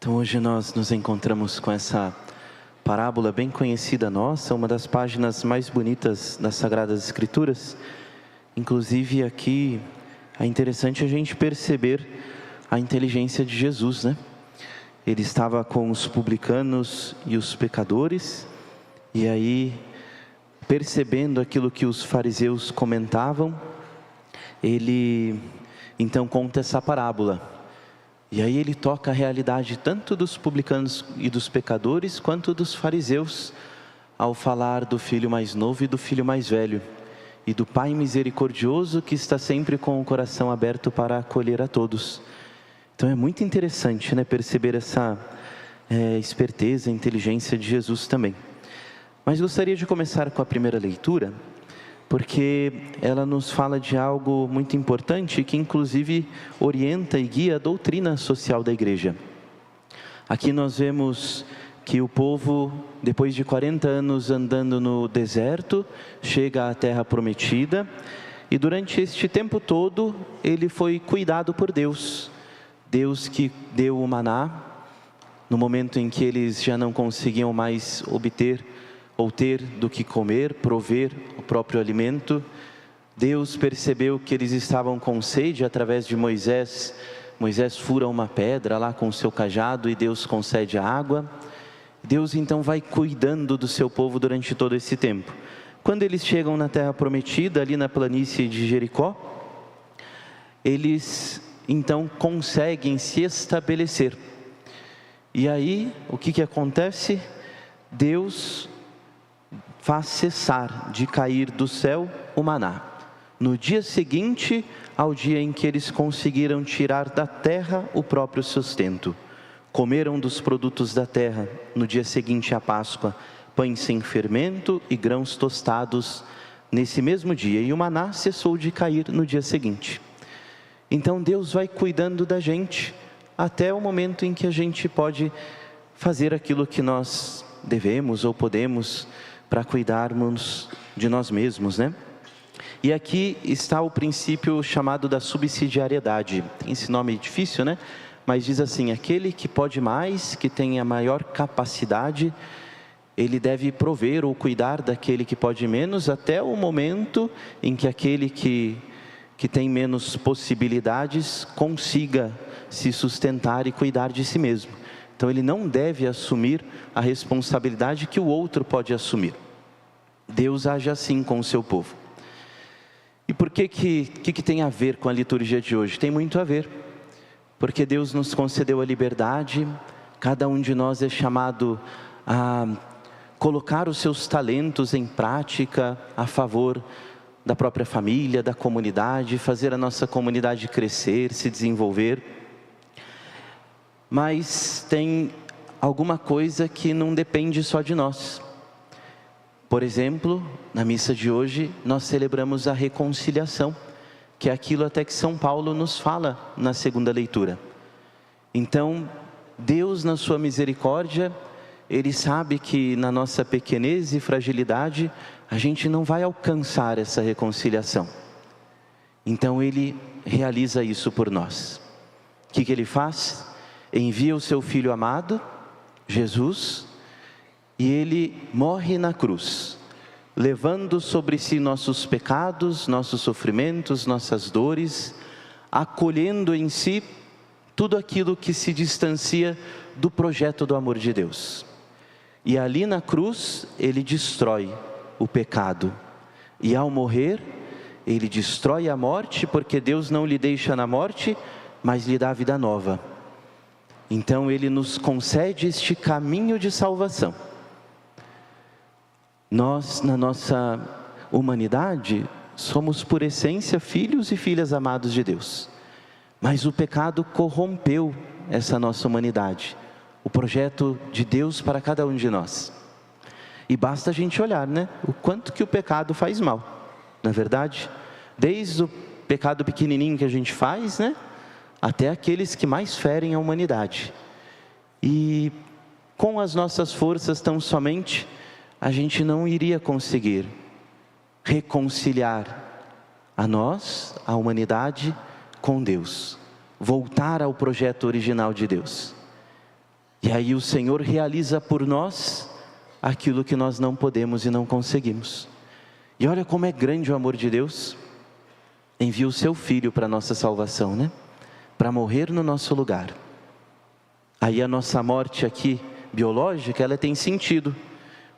Então hoje nós nos encontramos com essa parábola bem conhecida nossa, uma das páginas mais bonitas das Sagradas Escrituras. Inclusive aqui é interessante a gente perceber a inteligência de Jesus, né? Ele estava com os publicanos e os pecadores, e aí, percebendo aquilo que os fariseus comentavam, ele então conta essa parábola. E aí ele toca a realidade tanto dos publicanos e dos pecadores, quanto dos fariseus, ao falar do filho mais novo e do filho mais velho, e do Pai misericordioso que está sempre com o coração aberto para acolher a todos. Então é muito interessante, né, perceber essa esperteza, inteligência de Jesus também. Mas gostaria de começar com a primeira leitura, porque ela nos fala de algo muito importante que inclusive orienta e guia a doutrina social da igreja. Aqui nós vemos que o povo, depois de 40 anos andando no deserto, chega à terra prometida, e durante este tempo todo ele foi cuidado por Deus. Deus que deu o maná, no momento em que eles já não conseguiam mais obter ou ter do que comer, prover o próprio alimento. Deus percebeu que eles estavam com sede através de Moisés. Moisés fura uma pedra lá com o seu cajado e Deus concede a água. Deus então vai cuidando do seu povo durante todo esse tempo. Quando eles chegam na terra prometida, ali na planície de Jericó, eles então conseguem se estabelecer. E aí, o que acontece? Deus faz cessar de cair do céu o maná. No dia seguinte ao dia em que eles conseguiram tirar da terra o próprio sustento. Comeram dos produtos da terra, no dia seguinte à Páscoa, pães sem fermento e grãos tostados nesse mesmo dia. E o maná cessou de cair no dia seguinte. Então Deus vai cuidando da gente até o momento em que a gente pode fazer aquilo que nós devemos ou podemos para cuidarmos de nós mesmos, né? E aqui está o princípio chamado da subsidiariedade. Tem esse nome difícil, né? Mas diz assim: aquele que pode mais, que tem a maior capacidade, ele deve prover ou cuidar daquele que pode menos, até o momento em que aquele que tem menos possibilidades consiga se sustentar e cuidar de si mesmo. Então ele não deve assumir a responsabilidade que o outro pode assumir. Deus age assim com o seu povo. E por que tem a ver com a liturgia de hoje? Tem muito a ver, porque Deus nos concedeu a liberdade, cada um de nós é chamado a colocar os seus talentos em prática a favor da própria família, da comunidade, fazer a nossa comunidade crescer, se desenvolver. Mas tem alguma coisa que não depende só de nós. Por exemplo, na missa de hoje, nós celebramos a reconciliação, que é aquilo até que São Paulo nos fala na segunda leitura. Então, Deus, na sua misericórdia, Ele sabe que na nossa pequenez e fragilidade, a gente não vai alcançar essa reconciliação. Então Ele realiza isso por nós. O que Ele faz? Envia o seu Filho amado, Jesus, e Ele morre na cruz, levando sobre si nossos pecados, nossos sofrimentos, nossas dores, acolhendo em si tudo aquilo que se distancia do projeto do amor de Deus. E ali na cruz, Ele destrói o pecado. E ao morrer, Ele destrói a morte, porque Deus não lhe deixa na morte, mas lhe dá vida nova. Então Ele nos concede este caminho de salvação. Nós, na nossa humanidade, somos por essência filhos e filhas amados de Deus. Mas o pecado corrompeu essa nossa humanidade, o projeto de Deus para cada um de nós. E basta a gente olhar, né? O quanto que o pecado faz mal, não é verdade? Desde o pecado pequenininho que a gente faz, né? Até aqueles que mais ferem a humanidade. E com as nossas forças tão somente, a gente não iria conseguir reconciliar a nós, a humanidade, com Deus. Voltar ao projeto original de Deus. E aí o Senhor realiza por nós aquilo que nós não podemos e não conseguimos. E olha como é grande o amor de Deus. Envia o seu Filho para a nossa salvação, né? Para morrer no nosso lugar. Aí a nossa morte aqui, biológica, ela tem sentido.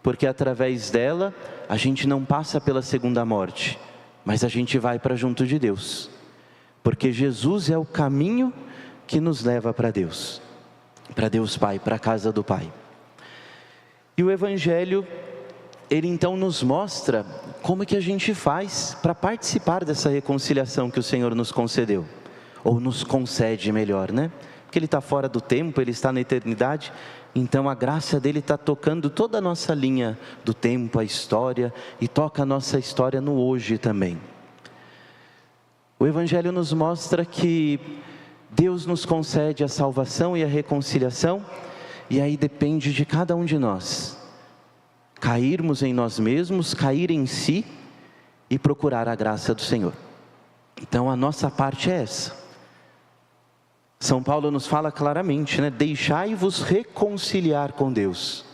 Porque através dela, a gente não passa pela segunda morte, mas a gente vai para junto de Deus. Porque Jesus é o caminho que nos leva para Deus Pai, para a casa do Pai. E o Evangelho, ele então nos mostra como é que a gente faz para participar dessa reconciliação que o Senhor nos concedeu, ou nos concede melhor, né? Porque Ele está fora do tempo, Ele está na eternidade, então a graça dEle está tocando toda a nossa linha do tempo, a história, e toca a nossa história no hoje também. O Evangelho nos mostra que Deus nos concede a salvação e a reconciliação, e aí depende de cada um de nós cairmos em nós mesmos, cair em si e procurar a graça do Senhor. Então a nossa parte é essa. São Paulo nos fala claramente, né? Deixai-vos reconciliar com Deus.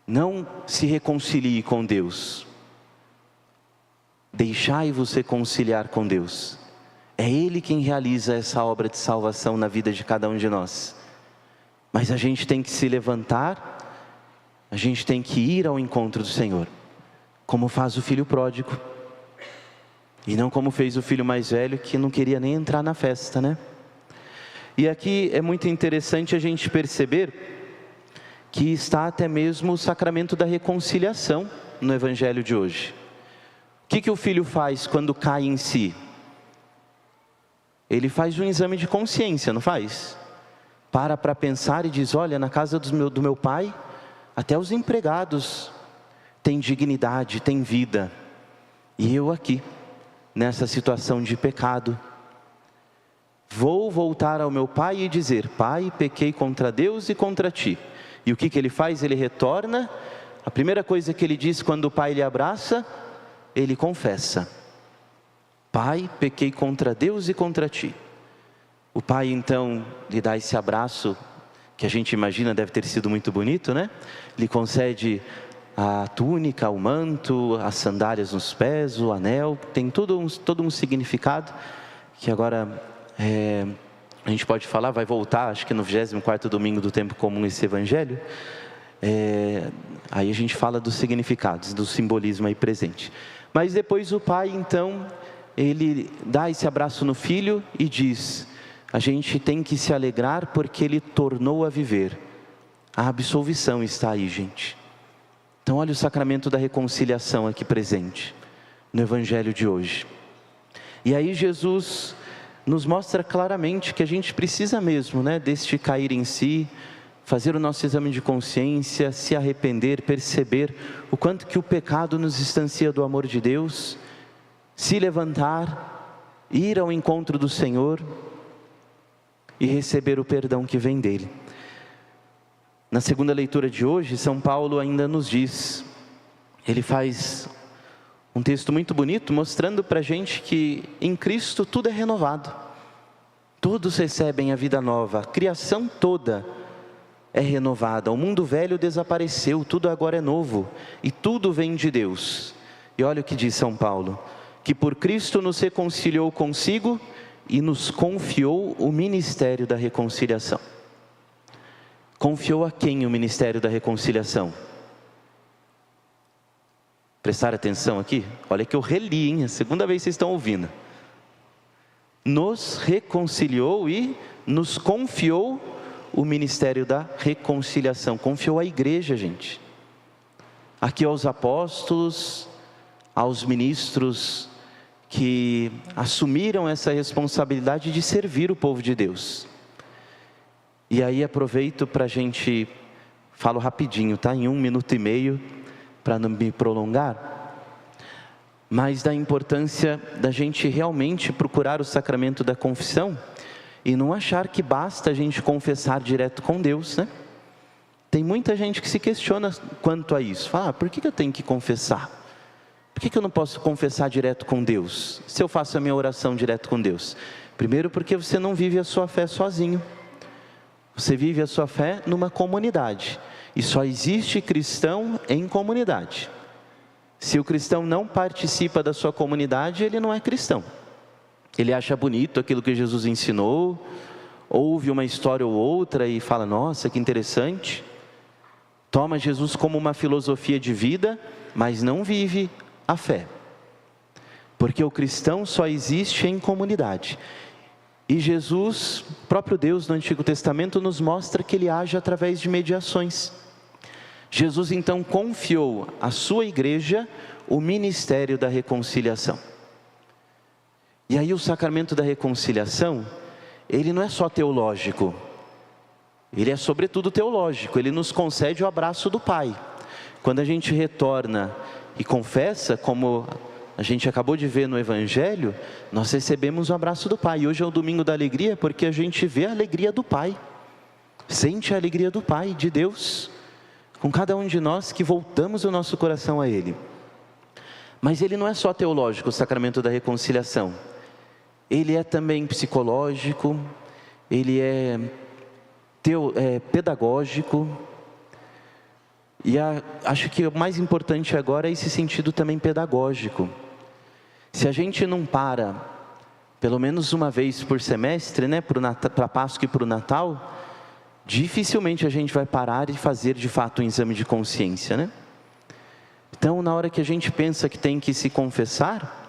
Não se reconcilie com Deus. Deixai-vos reconciliar com Deus. É Ele quem realiza essa obra de salvação na vida de cada um de nós. Mas a gente tem que se levantar, a gente tem que ir ao encontro do Senhor, como faz o filho pródigo, e não como fez o filho mais velho, que não queria nem entrar na festa, né? E aqui é muito interessante a gente perceber que está até mesmo o sacramento da reconciliação no Evangelho de hoje. O que o filho faz quando cai em si? Ele faz um exame de consciência, não faz? Para pensar e diz, olha, na casa do meu pai, até os empregados têm dignidade, têm vida. E eu aqui, nessa situação de pecado, vou voltar ao meu pai e dizer, pai, pequei contra Deus e contra ti. E o que ele faz? Ele retorna, a primeira coisa que ele diz quando o pai lhe abraça, ele confessa. Pai, pequei contra Deus e contra ti. O pai então lhe dá esse abraço, que a gente imagina deve ter sido muito bonito, né? Lhe concede a túnica, o manto, as sandálias nos pés, o anel, tem todo um significado, que agora a gente pode falar, vai voltar, acho que no 24º domingo do tempo comum esse evangelho, aí a gente fala dos significados, do simbolismo aí presente. Mas depois o pai então, ele dá esse abraço no filho e diz, a gente tem que se alegrar porque ele tornou a viver. A absolvição está aí, gente. Então olha o sacramento da reconciliação aqui presente, no Evangelho de hoje. E aí Jesus nos mostra claramente que a gente precisa mesmo, né, deste cair em si, fazer o nosso exame de consciência, se arrepender, perceber o quanto que o pecado nos distancia do amor de Deus, se levantar, ir ao encontro do Senhor e receber o perdão que vem dele. Na segunda leitura de hoje, São Paulo ainda nos diz, ele faz um texto muito bonito, mostrando para a gente que em Cristo tudo é renovado, todos recebem a vida nova, a criação toda é renovada, o mundo velho desapareceu, tudo agora é novo, e tudo vem de Deus. E olha o que diz São Paulo, que por Cristo nos reconciliou consigo, e nos confiou o ministério da reconciliação. Confiou a quem o ministério da reconciliação? Prestar atenção aqui? Olha que eu reli, hein? A segunda vez que vocês estão ouvindo. Nos reconciliou e nos confiou o ministério da reconciliação. Confiou à igreja, gente. Aqui aos apóstolos, aos ministros que assumiram essa responsabilidade de servir o povo de Deus. E aí aproveito para a gente, falo rapidinho, tá? Em 1 minuto e meio, para não me prolongar, mas da importância da gente realmente procurar o sacramento da confissão e não achar que basta a gente confessar direto com Deus, né? Tem muita gente que se questiona quanto a isso, fala, por que eu tenho que confessar? Por que eu não posso confessar direto com Deus, se eu faço a minha oração direto com Deus? Primeiro porque você não vive a sua fé sozinho. Você vive a sua fé numa comunidade. E só existe cristão em comunidade. Se o cristão não participa da sua comunidade, ele não é cristão. Ele acha bonito aquilo que Jesus ensinou, ouve uma história ou outra e fala, nossa, que interessante. Toma Jesus como uma filosofia de vida, mas não vive a fé. Porque o cristão só existe em comunidade. E Jesus, próprio Deus no Antigo Testamento, nos mostra que Ele age através de mediações. Jesus então confiou à sua igreja o ministério da reconciliação. E aí o sacramento da reconciliação, ele não é só teológico, ele é sobretudo teológico, ele nos concede o abraço do Pai. Quando a gente retorna e confessa, como a gente acabou de ver no Evangelho, nós recebemos o abraço do Pai. E hoje é o domingo da alegria, porque a gente vê a alegria do Pai, sente a alegria do Pai, de Deus, com cada um de nós que voltamos o nosso coração a Ele. Mas ele não é só teológico, o sacramento da reconciliação. Ele é também psicológico, ele é pedagógico. E acho que o mais importante agora é esse sentido também pedagógico. Se a gente não para, pelo menos uma vez por semestre, né, para a Páscoa e para o Natal, dificilmente a gente vai parar e fazer de fato um exame de consciência, né? Então, na hora que a gente pensa que tem que se confessar,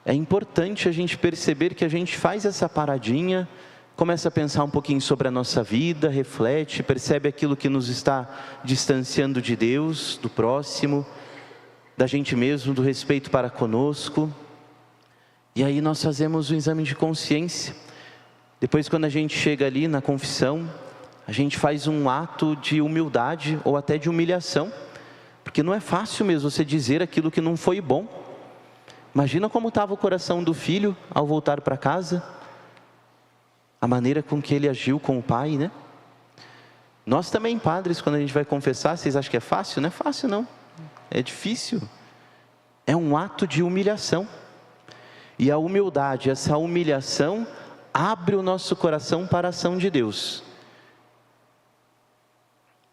é importante a gente perceber que a gente faz essa paradinha, começa a pensar um pouquinho sobre a nossa vida, reflete, percebe aquilo que nos está distanciando de Deus, do próximo, da gente mesmo, do respeito para conosco. E aí nós fazemos um exame de consciência. Depois, quando a gente chega ali na confissão, a gente faz um ato de humildade ou até de humilhação, porque não é fácil mesmo você dizer aquilo que não foi bom. Imagina como estava o coração do filho ao voltar para casa, a maneira com que ele agiu com o pai, né? Nós também, padres, quando a gente vai confessar, vocês acham que é fácil? Não é fácil não, é difícil. É um ato de humilhação. E a humildade, essa humilhação, abre o nosso coração para a ação de Deus.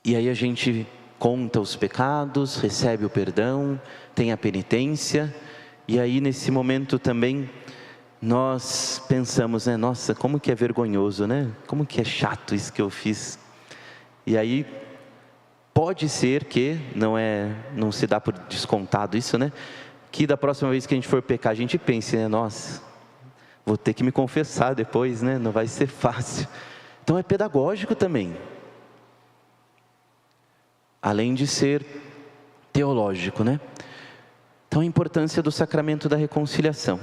E aí a gente conta os pecados, recebe o perdão, tem a penitência. E aí nesse momento também nós pensamos, né? Nossa, como que é vergonhoso, né? Como que é chato isso que eu fiz. E aí pode ser que, não se dá por descontado isso, né? Que da próxima vez que a gente for pecar, a gente pense, né? Nossa, vou ter que me confessar depois, né? Não vai ser fácil. Então é pedagógico também. Além de ser teológico, né? Então a importância do sacramento da reconciliação.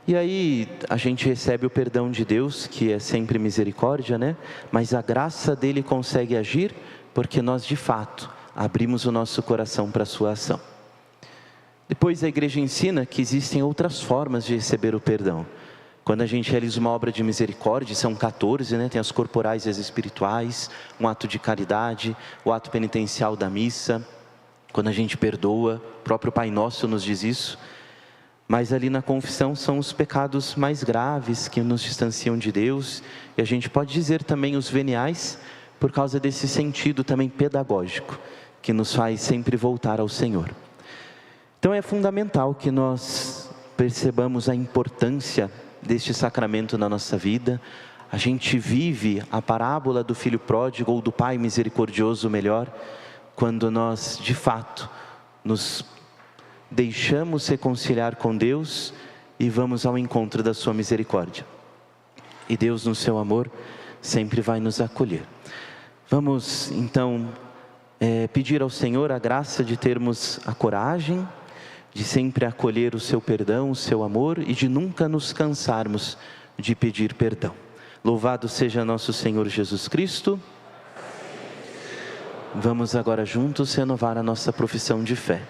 E aí a gente recebe o perdão de Deus, que é sempre misericórdia, né? Mas a graça dele consegue agir, porque nós de fato abrimos o nosso coração para a sua ação. Depois a igreja ensina que existem outras formas de receber o perdão. Quando a gente realiza uma obra de misericórdia, são 14, né? Tem as corporais e as espirituais, um ato de caridade, o ato penitencial da missa, quando a gente perdoa, o próprio Pai Nosso nos diz isso. Mas ali na confissão são os pecados mais graves que nos distanciam de Deus, e a gente pode dizer também os veniais, por causa desse sentido também pedagógico, que nos faz sempre voltar ao Senhor. Então é fundamental que nós percebamos a importância deste sacramento na nossa vida. A gente vive a parábola do filho pródigo, ou do pai misericordioso melhor, quando nós de fato nos deixamos reconciliar com Deus e vamos ao encontro da sua misericórdia. E Deus, no seu amor, sempre vai nos acolher. Vamos então pedir ao Senhor a graça de termos a coragem de sempre acolher o seu perdão, o seu amor, e de nunca nos cansarmos de pedir perdão. Louvado seja nosso Senhor Jesus Cristo. Vamos agora juntos renovar a nossa profissão de fé.